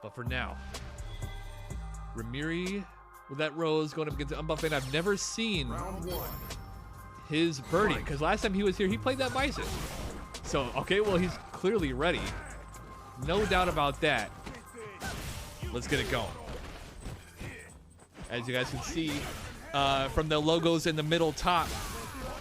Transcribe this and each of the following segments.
But for now, Remiri with that Rose going up against Unbuffbane. I've never seen his birdie because last time he was here, he played that Bison. So, okay, well, he's clearly ready. No doubt about that. Let's get it going. As you guys can see from the logos in the middle top,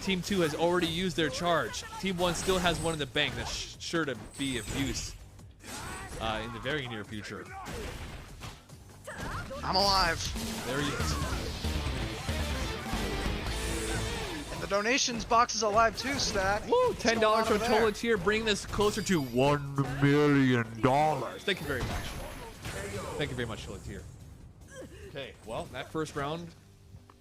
Team 2 has already used their charge. Team 1 still has one in the bank that's sure to be of use in the very near future. I'm alive. There he is. And the donations box is alive too, Stat. Woo! $10 from Tolatier, bringing this closer to $1 million. Thank you very much. Thank you very much, Tolatier. Okay, well, that first round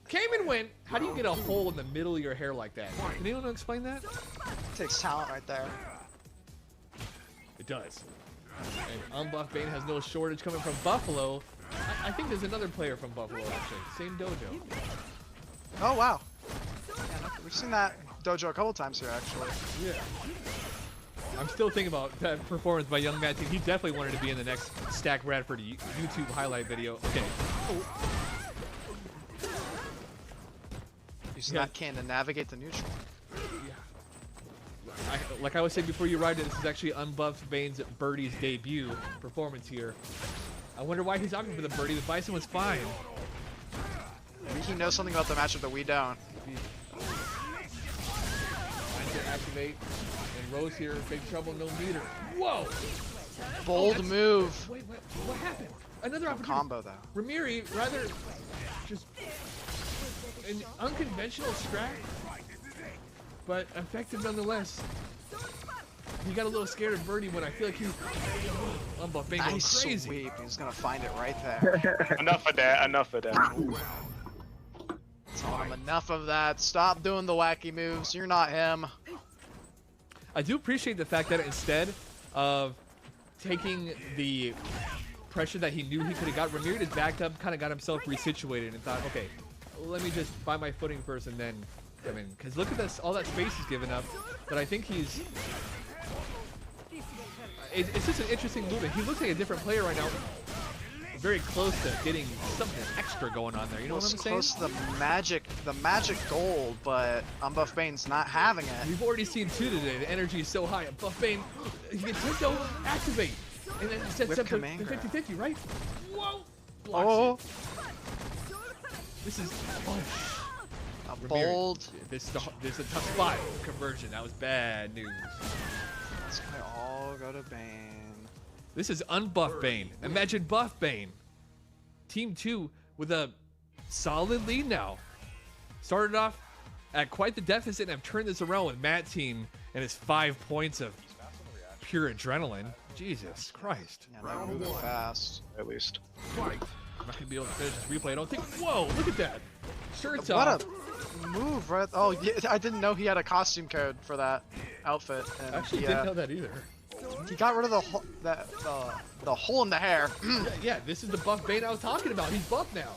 came and went. How do you get a hole in the middle of your hair like that? Can anyone explain that? It takes talent right there. It does. And Unbuffbane has no shortage coming from Buffalo. I think there's another player from Buffalo, actually. Same dojo. Oh, wow. Yeah, we've seen that dojo a couple times here, actually. Yeah. I'm still thinking about that performance by Young Matt Team. He definitely wanted to be in the next Stack Bradford YouTube highlight video. Okay. Using that can to navigate the neutral. Yeah. Like I was saying before you arrived, this is actually Unbuffbane's birdie's debut performance here. I wonder why he's opting for the birdie. The Bison was fine. Maybe he knows something about the matchup that we don't. Trying to activate. And Rose here, big trouble, no meter. Whoa! Bold move. Wait, what happened? Another opportunity. Combo, though. Remiri, rather just an unconventional strat, but effective nonetheless. He got a little scared of birdie when I feel like he Unbuffbane nice going crazy. Sweep. He's gonna find it right there. Enough of that. Enough of that. Enough of that. Stop doing the wacky moves. You're not him. I do appreciate the fact that instead of taking the pressure that he knew he could have got, Remiri just backed up, kind of got himself resituated and thought, okay, let me just find my footing first and then come in. Because look at this, all that space he's given up. But I think he's... It's just an interesting movement. He looks like a different player right now. Very close to getting something extra going on there. You know what I'm saying? Close to the magic gold, but Unbuffbane's not having it. We've already seen two today. The energy is so high. Unbuffbane, he gets Nintendo, activate, and then sets up the 50-50, right? Whoa! Blocks it. This is a bold. This is a tough spot. Conversion. That was bad news. It's gonna all go to Bane. This is Unbuffbane. Imagine Buffbane. Team 2 with a solid lead now. Started off at quite the deficit and have turned this around with Matt Team and his 5 points of pure adrenaline. Jesus Christ. Yeah, they're moving fast. At least. I'm not going to be able to finish this replay, I don't think. Whoa, look at that. Shirts off. What a move, right? Oh, yeah, I didn't know he had a costume code for that outfit. And I actually didn't know that either. He got rid of the hole in the hair. Yeah, this is the Buffbane I was talking about. He's buff now.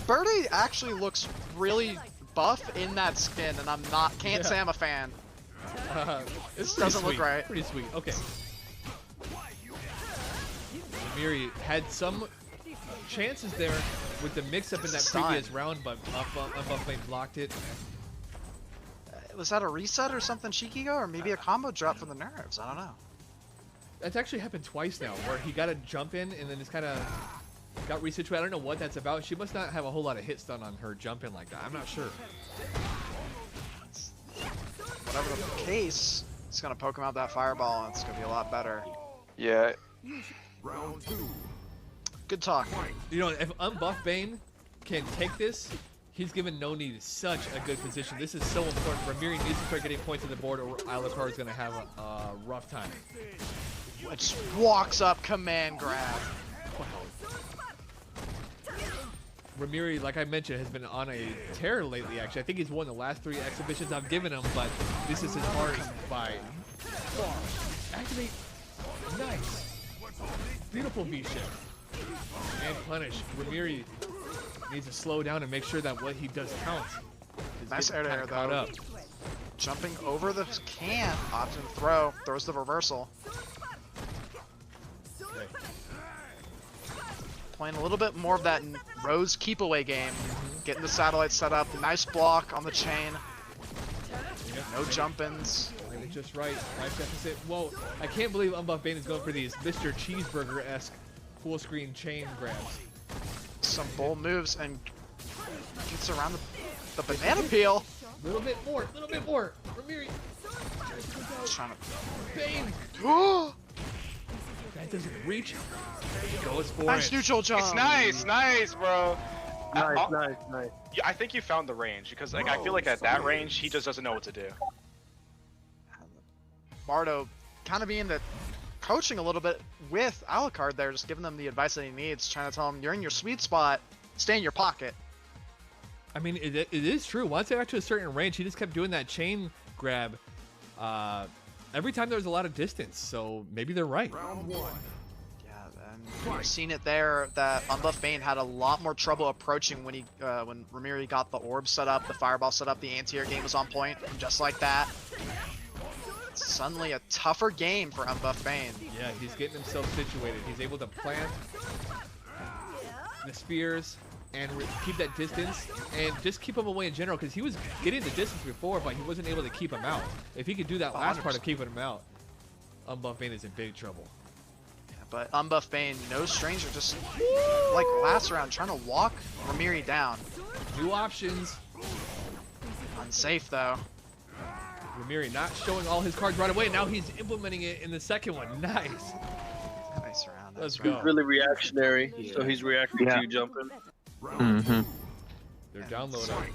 Birdie actually looks really buff in that skin, and can't say I'm a fan. This doesn't look right. Pretty sweet. Okay. Remiri had some chances there with the mix-up in that previous round, but Unbuffbane blocked it. Was that a reset or something, Shikigo? Or maybe a combo drop from the nerves? I don't know. That's actually happened twice now, where he got a jump in and then just kind of got resituated. I don't know what that's about. She must not have a whole lot of hits done on her jump in like that. I'm not sure. Whatever the case, it's going to poke him out that fireball and it's going to be a lot better. Yeah. Round 2. Good talk. You know, if Unbuffbane can take this, he's given No Need such a good position. This is so important. Remiri needs to start getting points on the board or Alucard is going to have a rough time. Just walks up, command grab. Remiri, like I mentioned, has been on a tear lately, actually. I think he's won the last 3 exhibitions I've given him, but this is his hardest by far. Activate. Nice. Beautiful V-shift. And punish. Remiri needs to slow down and make sure that what he does counts. Nice air to air, though. Jumping over the can, option to throw, throws the reversal. Okay. playing a little bit more of that Rose keep away game. Getting the satellite set up, nice block on the chain. No jump-ins. Just right. Life deficit. Whoa, I can't believe Unbuffbane is going for these Mr. Cheeseburger-esque full screen chain grabs. Some bold moves and gets around the banana peel. A little bit more, Remiri. Trying to Bane. That doesn't reach. He goes for nice it. neutral jump. It's nice, bro. Nice. Yeah, I think you found the range because like I feel like at that range he just doesn't know what to do. Bardo kind of being the coaching a little bit with Alucard there, just giving them the advice that he needs, trying to tell him you're in your sweet spot, stay in your pocket. I mean, it is true. Once they got to a certain range, he just kept doing that chain grab every time there was a lot of distance. So maybe they're right. Round 1. Yeah, and we've seen it there that Unbuffbane had a lot more trouble approaching when when Remiri got the orb set up, the fireball set up, the anti-air game was on point, and just like that. Suddenly a tougher game for Unbuffbane. Yeah, he's getting himself situated. He's able to plant the spears and keep that distance and just keep him away in general, because he was getting the distance before, but he wasn't able to keep him out. If he could do that last part of keeping him out, Unbuffbane is in big trouble. Yeah, but Unbuffbane, no stranger, just like last round, trying to walk Remiri down. New options. Unsafe though. Remiri not showing all his cards right away. Now he's implementing it in the second one. Nice. Nice round. Let's Nice go. round. Really reactionary, so he's reacting to you jumping. They're downloading.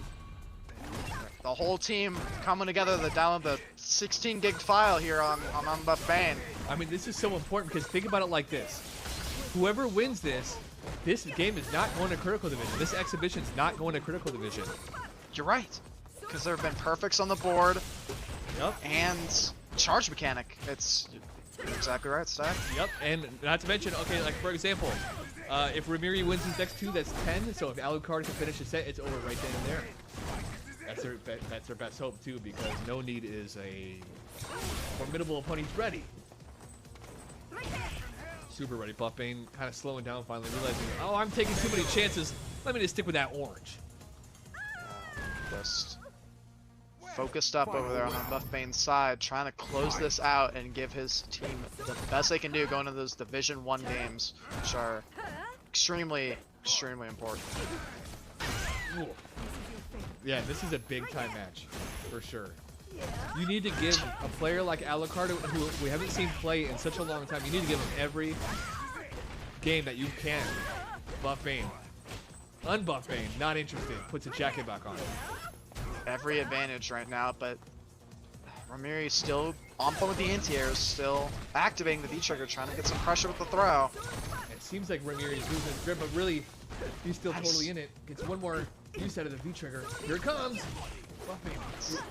The whole team coming together to download the 16 gig file here on Unbuffbane. I mean, this is so important because think about it like this. Whoever wins this game is not going to Critical Division. This exhibition's not going to Critical Division. You're right. Because there have been perfects on the board. Yep. And charge mechanic. You're exactly right, Stack. Yep, and not to mention, okay, like for example, if Remiri wins his next 2, that's 10. So if Alucard can finish the set, it's over right then and there. That's their best hope too, because No Need is a formidable opponent. He's ready. Super ready. Buffbane kind of slowing down finally, realizing, oh, I'm taking too many chances. Let me just stick with that orange. Just focused up over there on Unbuffbane's side, trying to close this out and give his team the best they can do going into those Division 1 games, which are extremely, extremely important. Ooh. Yeah, this is a big time match, for sure. You need to give a player like Alucard, who we haven't seen play in such a long time, you need to give him every game that you can. Buffbane. Unbuffbane, not interested. Puts a jacket back on. Every advantage right now, but Remiri still on point with the anti-airs, still activating the V-trigger, trying to get some pressure with the throw. It seems like Remiri is losing his grip, but really, he's still Nice. totally in it. Gets one more use out of the V-trigger. Here it comes! Buffbane.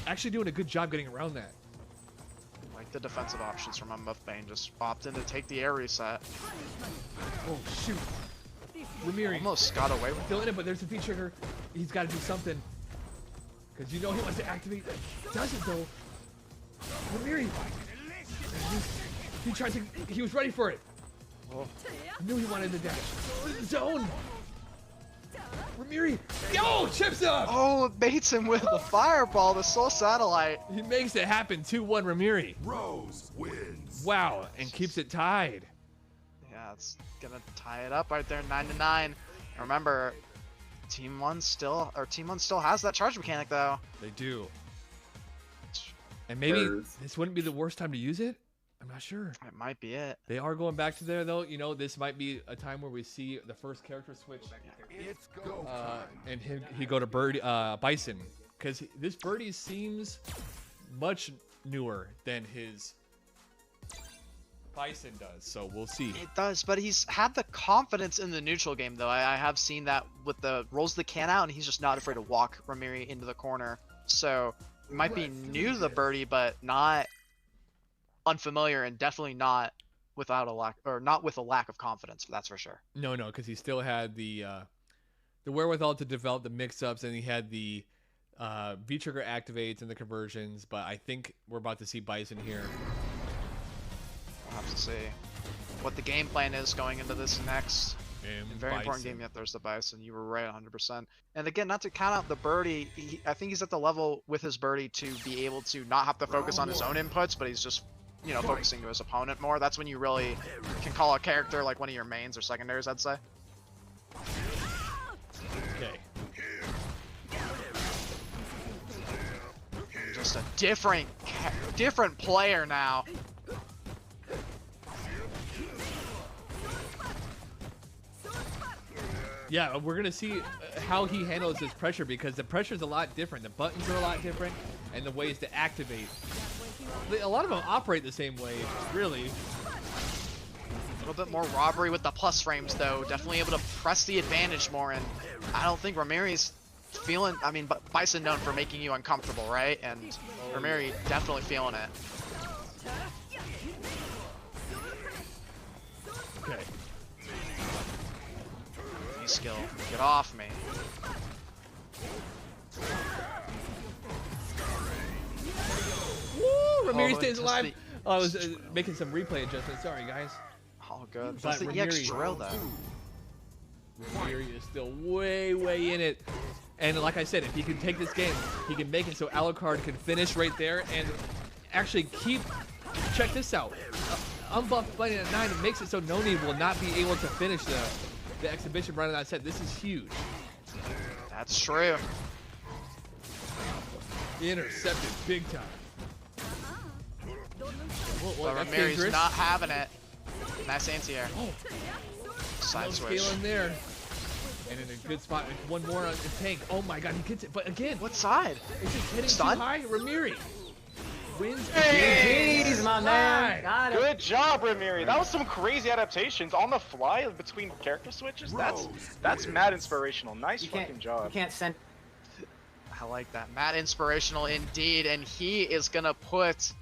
Actually doing a good job getting around that. Like the defensive options from Unbuffbane, just opt in to take the air reset. Oh, shoot. Remiri Almost got away with still in it, but there's a V-trigger. He's got to do something. Because you know he wants to activate. Does it though? Remiri. He tried to. He was ready for it. Oh. I knew he wanted the dash. Zone. Remiri. Yo, chips up. Oh, it baits him with the fireball, the Soul Satellite. He makes it happen. 2-1 Remiri. Rose wins. Wow, and keeps it tied. Yeah, it's gonna tie it up right there, 9-9. Remember, Team 1 still has that charge mechanic though. They do. And maybe Nerds. this wouldn't be the worst time to use it. I'm not sure. It might be it. They are going back to there though. You know, this might be a time where we see the first character switch. It's go time. And he go to Bison, because this Birdie seems much newer than his Bison does. So we'll see. It does, but he's had the confidence in the neutral game though. I have seen that with the rolls the can out, and he's just not afraid to walk Remiri into the corner. So it might be new to the Birdie, but not unfamiliar, and definitely not without a lack, or not with a lack of confidence. That's for sure. No, because he still had the wherewithal to develop the mix-ups, and he had the V-trigger activates and the conversions. But I think we're about to see Bison here. We'll have to see what the game plan is going into this next. And Very important game yet. There's the Bison. You were right 100%. And again, not to count out the birdie, I think he's at the level with his birdie to be able to not have to focus on his own inputs, but he's just, you know, focusing to his opponent more. That's when you really can call a character like one of your mains or secondaries, I'd say. Okay. Just a different player now. Yeah, we're gonna see how he handles this pressure because the pressure's a lot different. The buttons are a lot different, and the ways to activate. A lot of them operate the same way, really. A little bit more robbery with the plus frames, though. Definitely able to press the advantage more, and I don't think Remiri's feeling. I mean, Bison known for making you uncomfortable, right? And Remiri definitely feeling it. Okay. Skill. Get off me. Woo! Remiri Oh, stays just alive. the- Oh, I was making some replay adjustments. Sorry, guys. All good. But Just the Remiri- EX drill, though. Remiri is still way in it. And like I said, if he can take this game, he can make it so Alucard can finish right there and actually keep. Check this out. Unbuffbane at 9 makes it so Noni will not be able to finish the exhibition run of that set. This is huge. That's true. Intercepted big time. Whoa, But that's Remiri's dangerous. not having it. Nice anti-air. Oh, Side no switch. scale in there. And in a good spot. One more on the tank. Oh my god, he gets it. But again, What side? is it hitting Stun? too high? Remiri wins Hey! again. Jeez, my man. Got it. Good job, Remiri. That was some crazy adaptations on the fly between character switches. That's mad inspirational. Nice fucking You job. can't send. I like that. Matt inspirational indeed, and he is gonna put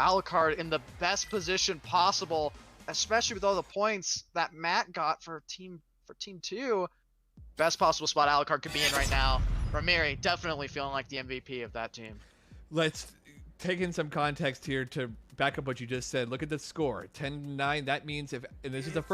Alucard in the best position possible, especially with all the points that Matt got for team 2. Best possible spot Alucard could be in right now. Remiri definitely feeling like the MVP of that team. Let's take in some context here to back up what you just said. Look at the score, 10-9. That means and this is the first